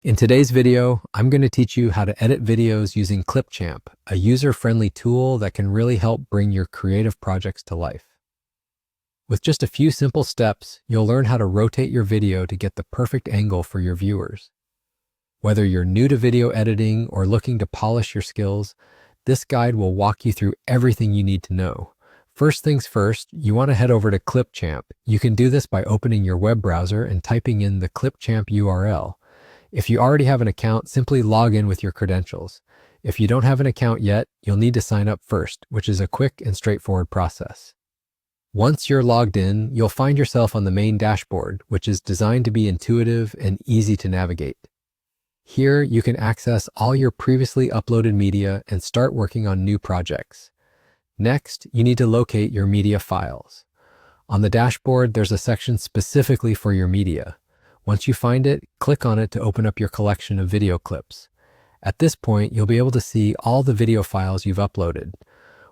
In today's video, I'm going to teach you how to edit videos using Clipchamp, a user-friendly tool that can really help bring your creative projects to life. With just a few simple steps, you'll learn how to rotate your video to get the perfect angle for your viewers. Whether you're new to video editing or looking to polish your skills, this guide will walk you through everything you need to know. First things first, you want to head over to Clipchamp. You can do this by opening your web browser and typing in the Clipchamp URL. If you already have an account, simply log in with your credentials. If you don't have an account yet, you'll need to sign up first, which is a quick and straightforward process. Once you're logged in, you'll find yourself on the main dashboard, which is designed to be intuitive and easy to navigate. Here, you can access all your previously uploaded media and start working on new projects. Next, you need to locate your media files. On the dashboard, there's a section specifically for your media. Once you find it, click on it to open up your collection of video clips. At this point, you'll be able to see all the video files you've uploaded.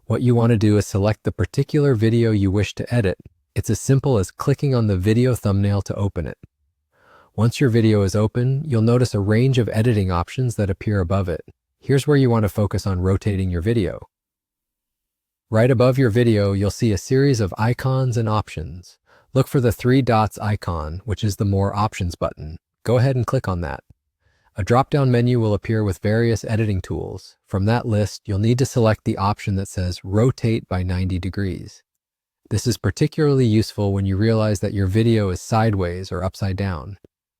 What you want to do is select the particular video you wish to edit. It's as simple as clicking on the video thumbnail to open it. Once your video is open, you'll notice a range of editing options that appear above it. Here's where you want to focus on rotating your video. Right above your video, you'll see a series of icons and options. Look for the three dots icon, which is the More Options button. Go ahead and click on that. A drop-down menu will appear with various editing tools. From that list, you'll need to select the option that says Rotate by 90 degrees. This is particularly useful when you realize that your video is sideways or upside down,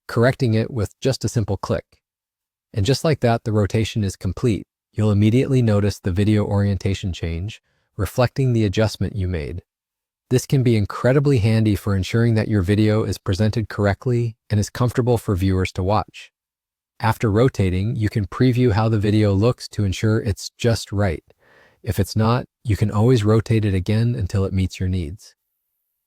correcting it with just a simple click. And just like that, the rotation is complete. You'll immediately notice the video orientation change, reflecting the adjustment you made. This can be incredibly handy for ensuring that your video is presented correctly and is comfortable for viewers to watch. After rotating, you can preview how the video looks to ensure it's just right. If it's not, you can always rotate it again until it meets your needs.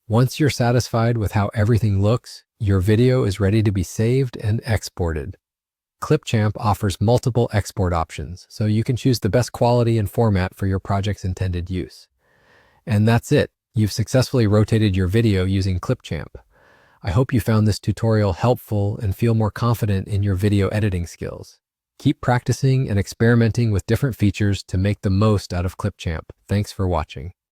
Once you're satisfied with how everything looks, your video is ready to be saved and exported. Clipchamp offers multiple export options, so you can choose the best quality and format for your project's intended use. And that's it. You've successfully rotated your video using Clipchamp. I hope you found this tutorial helpful and feel more confident in your video editing skills. Keep practicing and experimenting with different features to make the most out of Clipchamp. Thanks for watching.